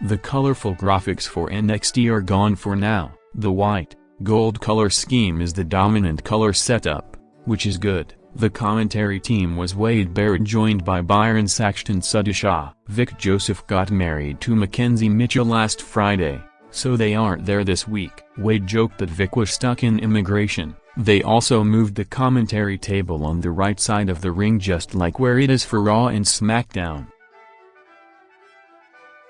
The colorful graphics for NXT are gone for now. The white, gold color scheme is the dominant color setup, which is good. The commentary team was Wade Barrett joined by Byron Saxton Sudisha. Vic Joseph got married to Mackenzie Mitchell last Friday, so they aren't there this week. Wade joked that Vic was stuck in immigration. They also moved the commentary table on the right side of the ring just like where it is for Raw and SmackDown.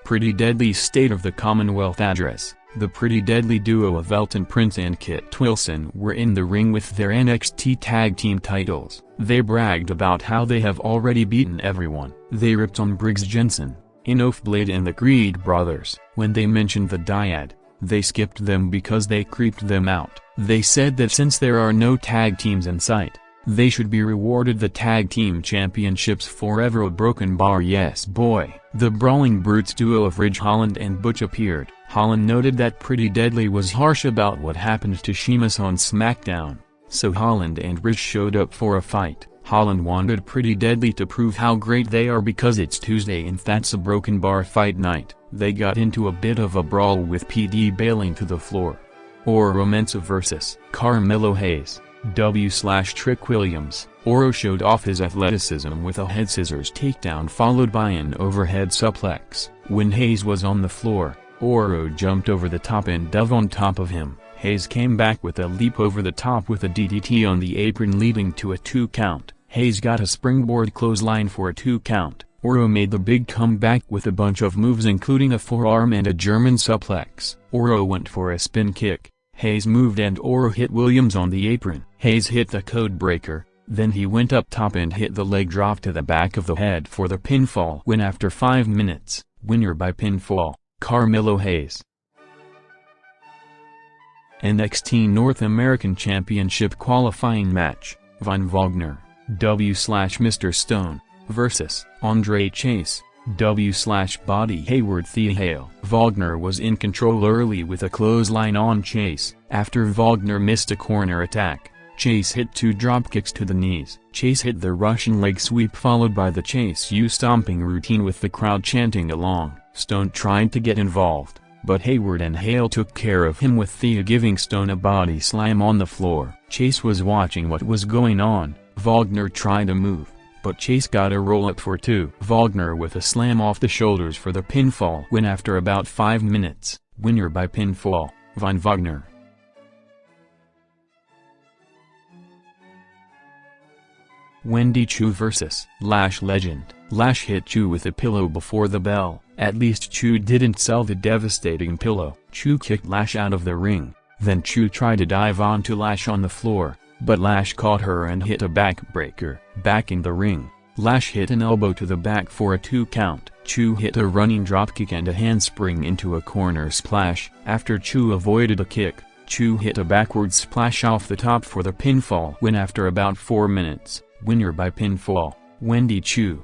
Pretty Deadly's State of the Commonwealth address. The Pretty Deadly duo of Elton Prince and Kit Wilson were in the ring with their NXT Tag Team titles. They bragged about how they have already beaten everyone. They ripped on Briggs Jensen, Enough Blade and the Creed brothers. When they mentioned the dyad, they skipped them because they creeped them out. They said that since there are no tag teams in sight, they should be rewarded the tag team championships forever. A broken bar. Yes boy. The Brawling Brutes duo of Ridge Holland and Butch appeared. Holland noted that Pretty Deadly was harsh about what happened to Sheamus on SmackDown, so Holland and Ridge showed up for a fight. Holland wanted Pretty Deadly to prove how great they are because it's Tuesday and that's a broken bar fight night. They got into a bit of a brawl with PD bailing to the floor. Oro Mensah vs. Carmelo Hayes. W/Trick Williams. Oro showed off his athleticism with a head scissors takedown followed by an overhead suplex. When Hayes was on the floor, Oro jumped over the top and dove on top of him. Hayes came back with a leap over the top with a DDT on the apron leading to a 2 count. Hayes got a springboard clothesline for a 2 count. Oro made the big comeback with a bunch of moves including a forearm and a German suplex. Oro went for a spin kick. Hayes moved and Oro hit Williams on the apron. Hayes hit the code breaker, then he went up top and hit the leg drop to the back of the head for the pinfall win after 5 minutes. Winner by pinfall, Carmelo Hayes. NXT North American Championship qualifying match, Von Wagner, W/Mr. Stone, vs. Andre Chase, W/Body Hayward. Thea Hale. Wagner was in control early with a clothesline on Chase. After Wagner missed a corner attack, Chase hit 2 dropkicks to the knees. Chase hit the Russian leg sweep followed by the Chase U stomping routine with the crowd chanting along. Stone tried to get involved, but Hayward and Hale took care of him with Thea giving Stone a body slam on the floor. Chase was watching what was going on. Wagner tried to move, but Chase got a roll-up for 2. Wagner with a slam off the shoulders for the pinfall win after about 5 minutes. Winner by pinfall, Von Wagner. Wendy Choo vs. Lash legend. Lash hit Choo with a pillow before the bell. At least Choo didn't sell the devastating pillow. Choo kicked Lash out of the ring. Then Choo tried to dive onto Lash on the floor, but Lash caught her and hit a backbreaker. Back in the ring, Lash hit an elbow to the back for a 2 count. Choo hit a running dropkick and a handspring into a corner splash. After Choo avoided a kick, Choo hit a backward splash off the top for the pinfall win after about 4 minutes. Winner by pinfall, Wendy Choo.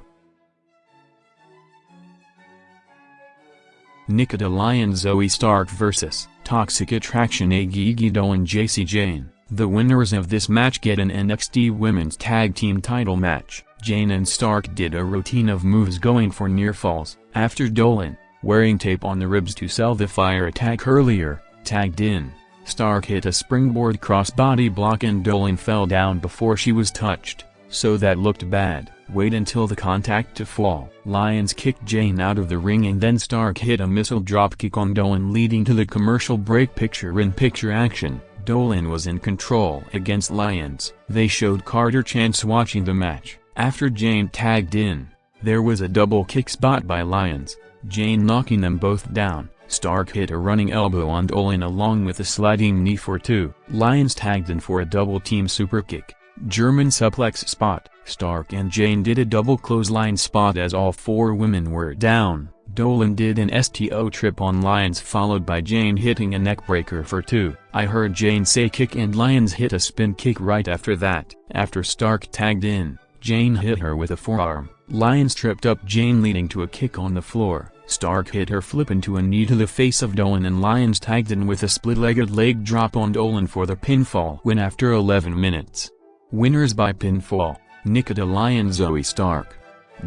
Nikita Lyons Zoe Stark vs. Toxic Attraction Gigi Dolan JC Jane. The winners of this match get an NXT Women's Tag Team title match. Jane and Stark did a routine of moves going for near falls. After Dolan, wearing tape on the ribs to sell the fire attack earlier, tagged in, Stark hit a springboard crossbody block and Dolan fell down before she was touched, so that looked bad. Wait until the contact to fall. Lyons kicked Jane out of the ring and then Stark hit a missile dropkick on Dolan leading to the commercial break. Picture-in-picture action. Dolan was in control against Lyons. They showed Carter Chance watching the match. After Jane tagged in, there was a double kick spot by Lyons, Jane knocking them both down. Stark hit a running elbow on Dolan along with a sliding knee for 2. Lyons tagged in for a double team superkick, German suplex spot. Stark and Jane did a double clothesline spot as all 4 women were down. Dolan did an STO trip on Lyons followed by Jane hitting a neckbreaker for 2. I heard Jane say kick and Lyons hit a spin kick right after that. After Stark tagged in, Jane hit her with a forearm. Lyons tripped up Jane leading to a kick on the floor. Stark hit her flip into a knee to the face of Dolan and Lyons tagged in with a split-legged leg drop on Dolan for the pinfall win after 11 minutes. Winners by pinfall, Nikita Lyons Zoe Stark.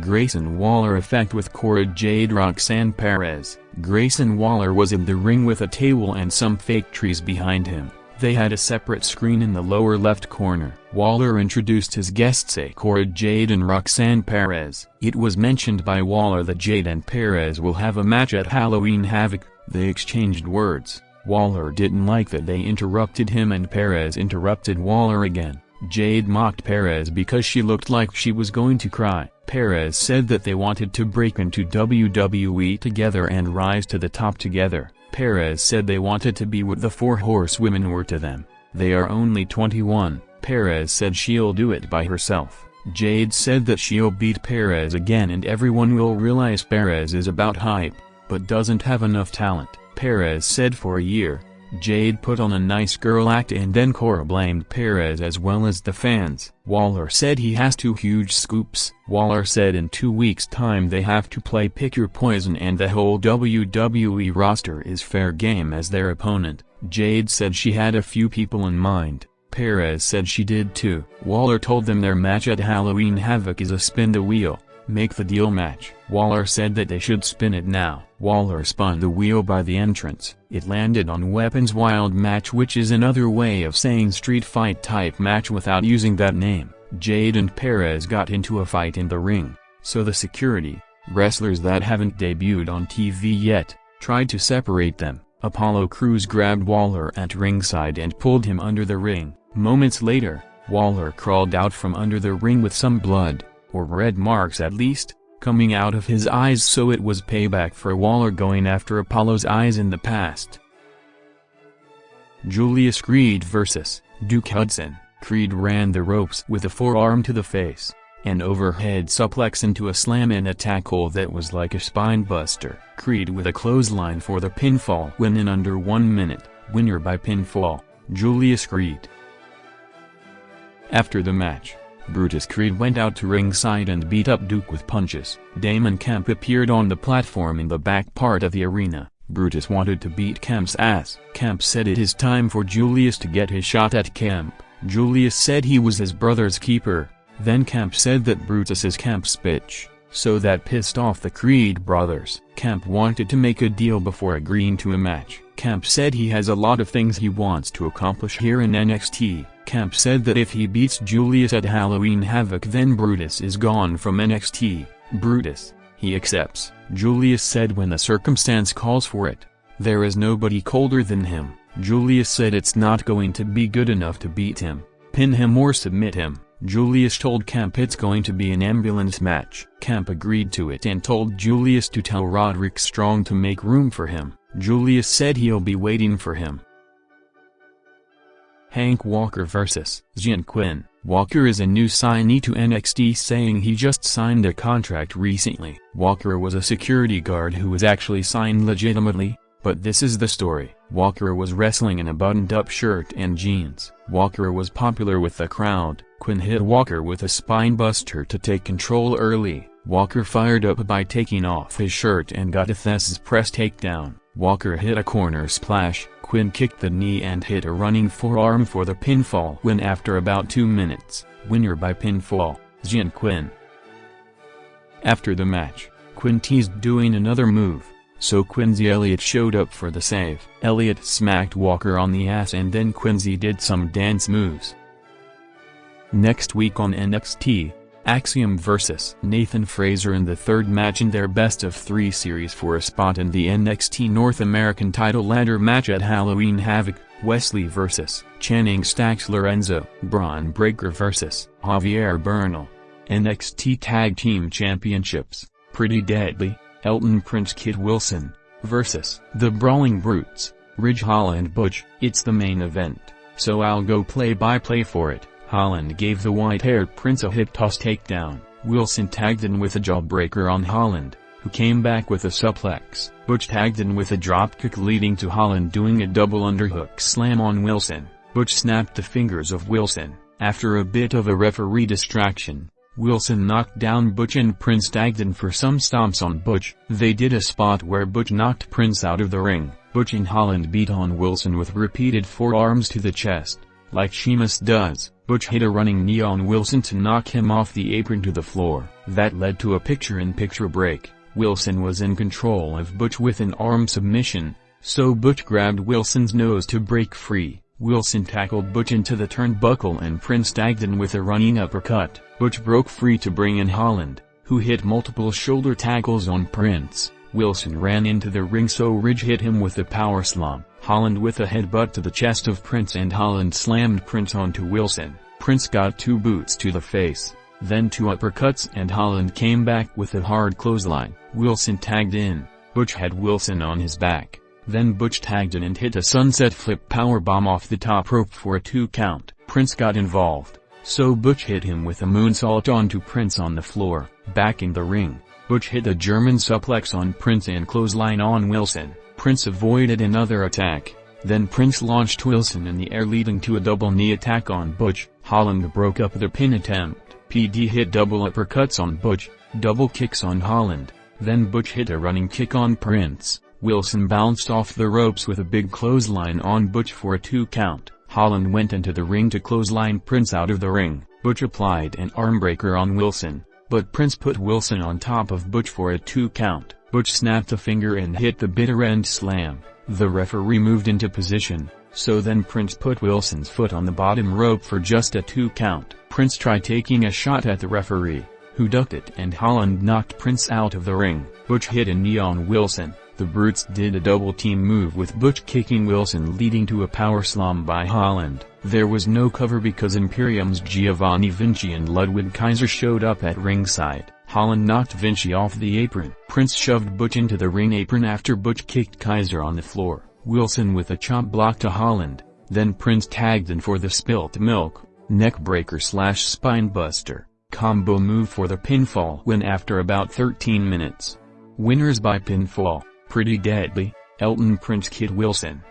Grayson Waller effect with Cora Jade Roxanne Perez. Grayson Waller was in the ring with a table and some fake trees behind him. They had a separate screen in the lower left corner. Waller introduced his guests, Cora Jade and Roxanne Perez. It was mentioned by Waller that Jade and Perez will have a match at Halloween Havoc. They exchanged words. Waller didn't like that they interrupted him and Perez interrupted Waller again. Jade mocked Perez because she looked like she was going to cry. Perez said that they wanted to break into WWE together and rise to the top together. Perez said they wanted to be what the Four Horsewomen were to them. They are only 21. Perez said she'll do it by herself. Jade said that she'll beat Perez again and everyone will realize Perez is about hype, but doesn't have enough talent. Perez said for a year, Jade put on a nice girl act and then Cora blamed Perez as well as the fans. Waller said he has 2 huge scoops. Waller said in 2 weeks' time they have to play Pick Your Poison and the whole WWE roster is fair game as their opponent. Jade said she had a few people in mind. Perez said she did too. Waller told them their match at Halloween Havoc is a spin the wheel, make the deal match. Waller said that they should spin it now. Waller spun the wheel by the entrance. It landed on Weapons Wild match, which is another way of saying street fight type match without using that name. Jade and Perez got into a fight in the ring, so the security, wrestlers that haven't debuted on TV yet, tried to separate them. Apollo Crews grabbed Waller at ringside and pulled him under the ring. Moments later, Waller crawled out from under the ring with some blood, or red marks at least, coming out of his eyes, so it was payback for Waller going after Apollo's eyes in the past. Julius Creed vs. Duke Hudson. Creed ran the ropes with a forearm to the face, an overhead suplex into a slam and a tackle that was like a spine buster. Creed with a clothesline for the pinfall win in under 1 minute, winner by pinfall, Julius Creed. After the match, Brutus Creed went out to ringside and beat up Duke with punches. Damon Kemp appeared on the platform in the back part of the arena. Brutus wanted to beat Kemp's ass. Kemp said it is time for Julius to get his shot at Kemp. Julius said he was his brother's keeper. Then Kemp said that Brutus is Kemp's bitch, so that pissed off the Creed brothers. Kemp wanted to make a deal before agreeing to a match. Kemp said he has a lot of things he wants to accomplish here in NXT. Kemp said that if he beats Julius at Halloween Havoc then Brutus is gone from NXT. Brutus, he accepts. Julius said when the circumstance calls for it. There is nobody colder than him. Julius said it's not going to be good enough to beat him, pin him or submit him. Julius told Kemp it's going to be an ambulance match. Kemp agreed to it and told Julius to tell Roderick Strong to make room for him. Julius said he'll be waiting for him. Hank Walker vs. Zion Quinn. Walker is a new signee to NXT, saying he just signed a contract recently. Walker was a security guard who was actually signed legitimately, but this is the story. Walker was wrestling in a buttoned-up shirt and jeans. Walker was popular with the crowd. Quinn hit Walker with a spine buster to take control early. Walker fired up by taking off his shirt and got a Thesz press takedown. Walker hit a corner splash. Quinn kicked the knee and hit a running forearm for the pinfall win after about 2 minutes. Winner by pinfall, Zion Quinn. After the match, Quinn teased doing another move, so Quincy Elliott showed up for the save. Elliott smacked Walker on the ass and then Quincy did some dance moves. Next week on NXT, Axiom vs. Nathan Frazer in the third match in their best-of-3 series for a spot in the NXT North American title ladder match at Halloween Havoc. Wesley vs. Channing Stacks Lorenzo. Braun Breaker vs. Javier Bernal. NXT Tag Team Championships. Pretty Deadly. Elton Prince Kid Wilson vs. The Brawling Brutes. Ridge Holland Butch. It's the main event, so I'll go play-by-play for it. Holland gave the white-haired Prince a hip toss takedown. Wilson tagged in with a jawbreaker on Holland, who came back with a suplex. Butch tagged in with a dropkick leading to Holland doing a double underhook slam on Wilson. Butch snapped the fingers of Wilson. After a bit of a referee distraction, Wilson knocked down Butch and Prince tagged in for some stomps on Butch. They did a spot where Butch knocked Prince out of the ring. Butch and Holland beat on Wilson with repeated forearms to the chest. Like Sheamus does, Butch hit a running knee on Wilson to knock him off the apron to the floor. That led to a picture-in-picture break. Wilson was in control of Butch with an arm submission, so Butch grabbed Wilson's nose to break free. Wilson tackled Butch into the turnbuckle and Prince tagged in with a running uppercut. Butch broke free to bring in Holland, who hit multiple shoulder tackles on Prince. Wilson ran into the ring so Ridge hit him with a power slam. Holland with a headbutt to the chest of Prince and Holland slammed Prince onto Wilson. Prince got 2 boots to the face, then 2 uppercuts and Holland came back with a hard clothesline. Wilson tagged in. Butch had Wilson on his back. Then Butch tagged in and hit a sunset flip powerbomb off the top rope for a 2 count. Prince got involved, so Butch hit him with a moonsault onto Prince on the floor. Back in the ring, Butch hit a German suplex on Prince and clothesline on Wilson. Prince avoided another attack. Then Prince launched Wilson in the air leading to a double knee attack on Butch. Holland broke up the pin attempt. PD hit double uppercuts on Butch, double kicks on Holland. Then Butch hit a running kick on Prince. Wilson bounced off the ropes with a big clothesline on Butch for a 2 count. Holland went into the ring to clothesline Prince out of the ring. Butch applied an armbreaker on Wilson, but Prince put Wilson on top of Butch for a 2 count. Butch snapped a finger and hit the bitter end slam. The referee moved into position, so then Prince put Wilson's foot on the bottom rope for just a 2 count. Prince tried taking a shot at the referee, who ducked it and Holland knocked Prince out of the ring. Butch hit a knee on Wilson. The Brutes did a double team move with Butch kicking Wilson leading to a power slam by Holland. There was no cover because Imperium's Giovanni Vinci and Ludwig Kaiser showed up at ringside. Holland knocked Vinci off the apron. Prince shoved Butch into the ring apron after Butch kicked Kaiser on the floor. Wilson with a chop block to Holland. Then Prince tagged in for the spilt milk, neckbreaker/spinebuster, combo move for the pinfall win after about 13 minutes. Winners by pinfall: Pretty Deadly, Elton Prince Kid Wilson.